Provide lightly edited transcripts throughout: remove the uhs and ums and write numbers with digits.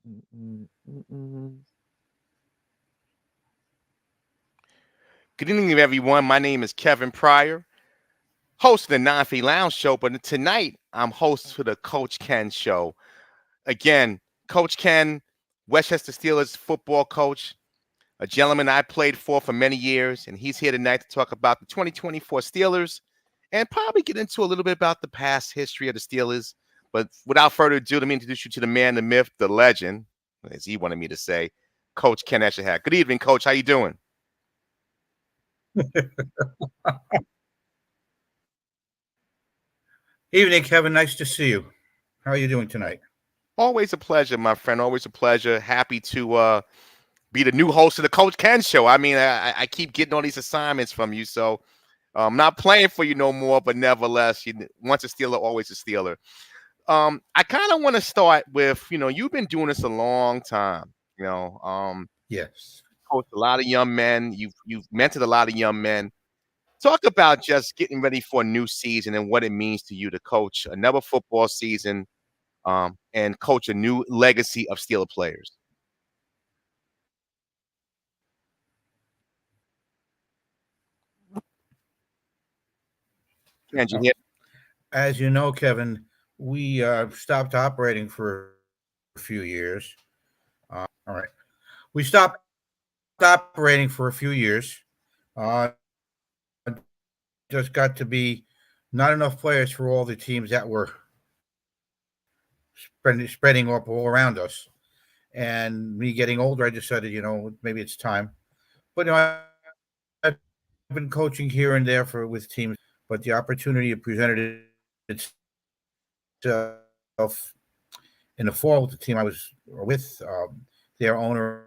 Mm, mm, mm, mm. Good evening, everyone. My name is Kevin Pryor, host of the Non-Fee Lounge Show. But tonight, I'm host for the Coach Ken Show. Again, Coach Ken, Westchester Steelers football coach, a gentleman I played for many years, and he's here tonight to talk about the 2024 Steelers and probably get into a little bit about the past history of the Steelers. But without further ado, let me introduce you to the man, the myth, the legend, as he wanted me to say, Coach Ken Escherhat. Good evening, Coach. How you doing? Evening, Kevin. Nice to see you. How are you doing tonight? Always a pleasure, my friend. Always a pleasure. Happy to be the new host of the Coach Ken Show. I mean, I keep getting all these assignments from you, so I'm not playing for you no more. But nevertheless, once a Steeler, always a Steeler. I kind of want to start with, you've been doing this a long time. Yes. Coached a lot of young men. You've mentored a lot of young men. Talk about just getting ready for a new season and what it means to you to coach another football season, and coach a new legacy of Steeler players. Can you Uh, hear? as you know, Kevin, we stopped operating for a few years. All right. We stopped operating for a few years. Uh, just got to be not enough players for all the teams that were spreading up all around us. And me getting older, I decided, maybe it's time. But I've been coaching here and there with teams, but the opportunity presented itself in the fall with the team I was with. Their owner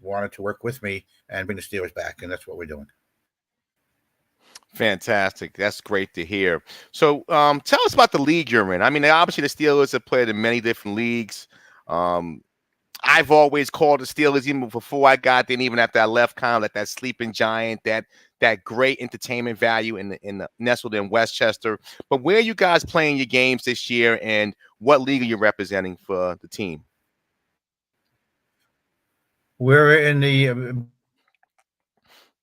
wanted to work with me and bring the Steelers back, and that's what we're doing. Fantastic. That's great to hear. So, tell us about the league you're in. I mean, obviously the Steelers have played in many different leagues. Um, I've always called the Steelers, even before I got there, and even after I left, kind of like that sleeping giant, that great entertainment value in the nestled in Westchester. But where are you guys playing your games this year, and what league are you representing for the team? We're in the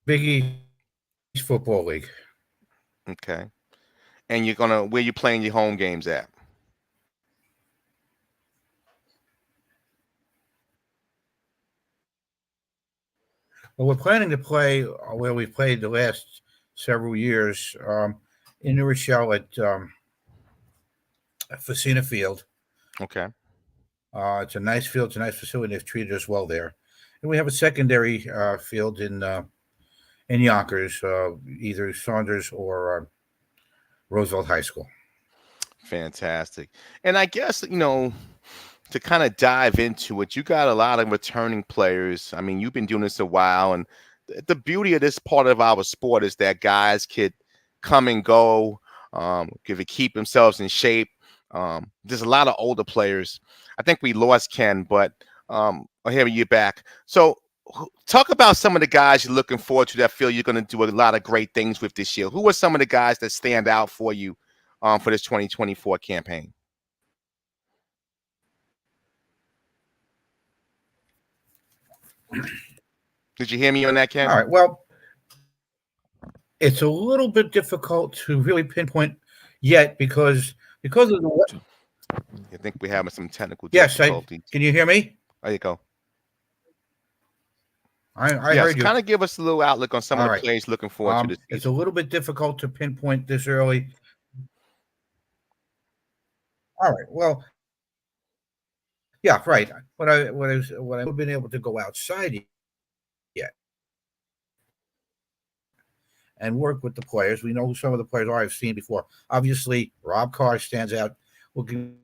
Big East Football League. Okay, and you're gonna where you playing your home games at? Well, we're planning to play where we played the last several years in New Rochelle at Facina Field. Okay, It's a nice field. It's a nice facility. They've treated us well there. And we have a secondary field in Yonkers, either Saunders or Roosevelt High School. fantastic. And I guess to kind of dive into it, you got a lot of returning players. I mean, you've been doing this a while, and the beauty of this part of our sport is that guys could come and go, could keep themselves in shape. There's a lot of older players. I think we lost Ken, but I hear you back. So, talk about some of the guys you're looking forward to that feel you're going to do a lot of great things with this year. Who are some of the guys that stand out for you for this 2024 campaign? Did you hear me on that, All Ken? right. Well, it's a little bit difficult to really pinpoint yet because of the. I think we're having some technical Yes, I difficulties. can you hear me? There you go. I Yes, heard you. kind of give us a little outlook on some of All the right. plays looking forward to this It's a season. little bit difficult to pinpoint this early. All right. Well, yeah, right. What I haven't been able to go outside yet and work with the players. We know who some of the players are. I've seen before. Obviously, Rob Carr stands out. Looking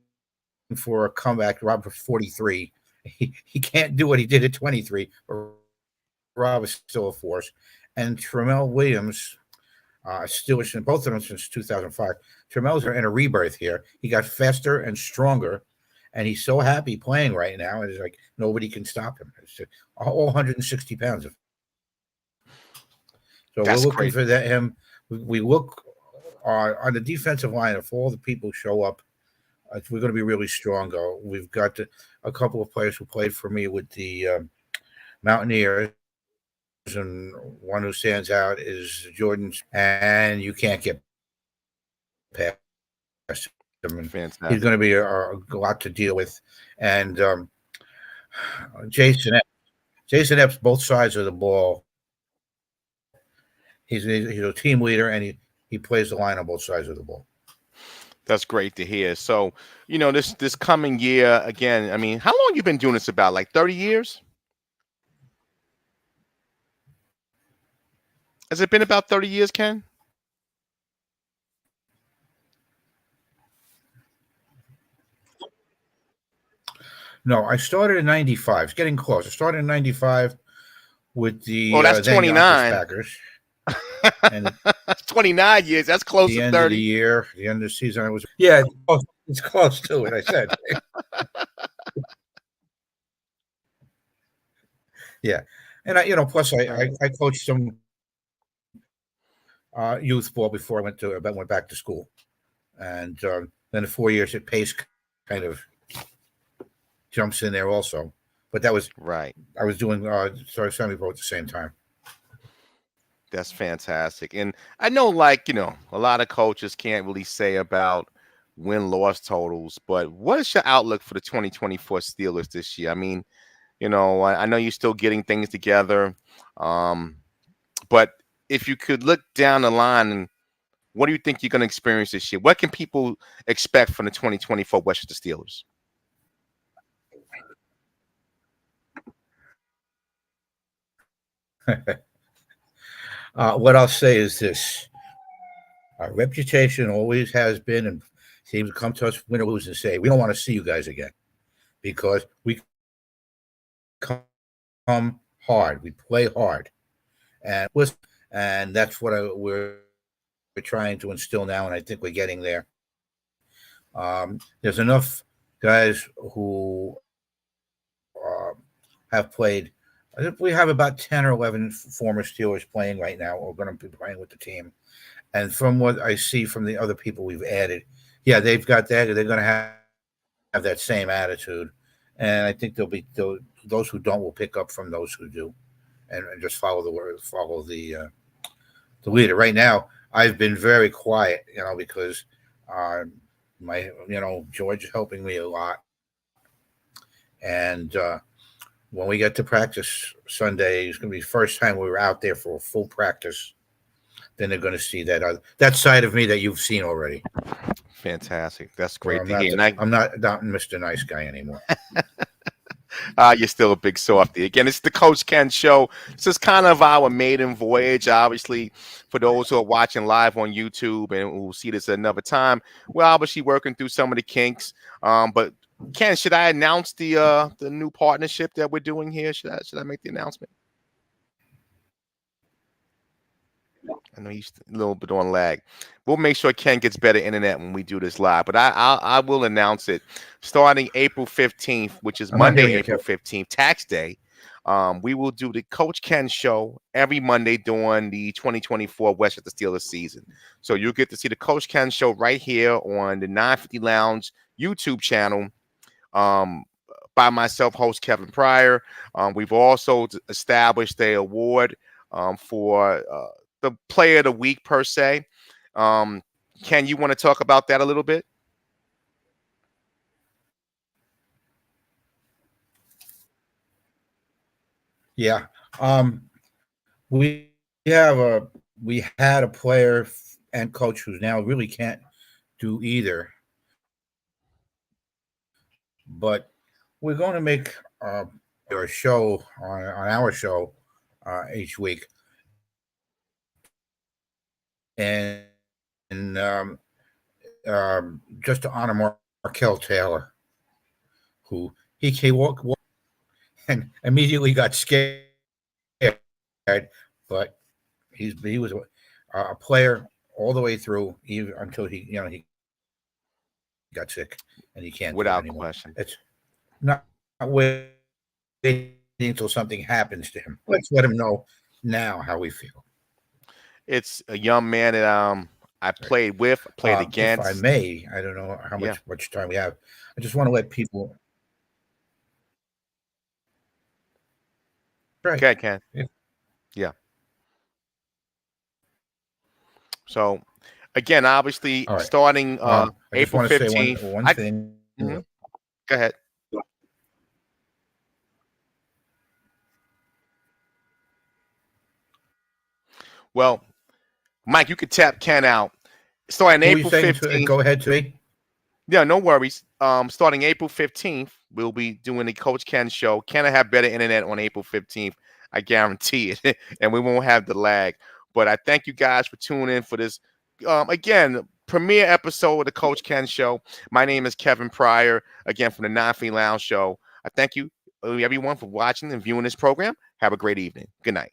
for a comeback. Rob for 43. He can't do what he did at 23, but Rob is still a force. And Tremel Williams, Steelers, and both of them since 2005. Tremel's are in a rebirth here. He got faster and stronger, and he's so happy playing right now. It's like nobody can stop him. It's all 160 pounds of. So we're looking for that. That's Him. great. We look on the defensive line. If all the people show up, we're going to be really strong. Though we've got a couple of players who played for me with the Mountaineers, and one who stands out is Jordan, and you can't get past him. And he's going to be a lot to deal with. Fantastic. And Jason Jason Epps, both sides of the ball. He's a team leader, and he plays the line on both sides of the ball. That's great to hear. So, this coming year again. I mean, how long you been doing this? About like 30 years? Has it been about 30 years, Ken? No, I started in '95. It's getting close. I started in '95 with Oh, the that's then Yonkers 29. Packers, and at That's 29 years. That's close the to end of the 30. year, the end of the season, I was it's close to it. I said, yeah, and plus I coached some youth ball before went back to school, and then the 4 years at Pace kind of jumps in there also. But that was Right. I was doing semi pro at the same time. That's fantastic. And I know, like, a lot of coaches can't really say about win-loss totals, but what is your outlook for the 2024 Steelers this year? I mean, I know you're still getting things together, um, but if you could look down the line, and what do you think you're going to experience this year? What can people expect from the 2024 Westchester Steelers? What I'll say is this: our reputation always has been and seems to come to us, win or lose, and say we don't want to see you guys again because we come hard, we play hard, and listen, and that's what we're trying to instill now, and I think we're getting there. There's enough guys who have played. I think we have about 10 or 11 former Steelers playing right now, or going to be playing with the team. And from what I see from the other people we've added, yeah, they've got that. They're going to have that same attitude, and I think those who don't will pick up from those who do, and just follow the word, follow the leader. Right now, I've been very quiet, because uh, my George is helping me a lot, and when we get to practice Sunday, it's going to be the first time we were out there for a full practice. Then they're going to see that side of me that you've seen already. Fantastic. That's Where great to hear. And I'm not Mr. Nice Guy anymore. you're still a big softy. Again, it's the Coach Ken show. This is kind of our maiden voyage. Obviously, for those who are watching live on YouTube and will see this at another time, we're obviously working through some of the kinks. But Ken, should I announce the new partnership that we're doing here? Should I make the announcement? I know he's a little bit on lag. We'll make sure Ken gets better internet when we do this live. But I will announce it starting April 15th, which is I'm not Monday, hearing you, April Kev. 15th, tax day. We will do the Coach Ken show every Monday during the 2024 Westchester Steelers season. So you'll get to see the Coach Ken show right here on the 950 Lounge YouTube channel. Um, by myself, host Kevin Pryor. We've also established a award for the player of the week per se. Um, Ken, you want to talk about that a little bit? Yeah. We had a player and coach who's now really can't do either. But we're going to make a show on our show each week, and just to honor Markel Taylor, who he walked and immediately got scared, but he was a player all the way through, even until he got sick and he can't do it anymore. It's Without not question. waiting until something happens to him. Let's let him know now how we feel. It's a young man that I played with, played If I against. may, I don't know how Yeah. much time we have. I just want to let people. Right. Okay, Ken. Yeah. Yeah. So again, obviously All right. starting I just April want to say 15th. one thing. Mhm. Go ahead. Well, Mike, you could tap Ken out. Starting Who are you April saying to? 15th. Go ahead to me. Yeah, no worries. Starting April 15th, we'll be doing the Coach Ken show. Ken will have better internet on April 15th. I guarantee it. And we won't have the lag. But I thank you guys for tuning in for this, again, premiere episode of the Coach Ken show. My name is Kevin Pryor, again, from the Non-Free Lounge show. I thank you, everyone, for watching and viewing this program. Have a great evening. Good night.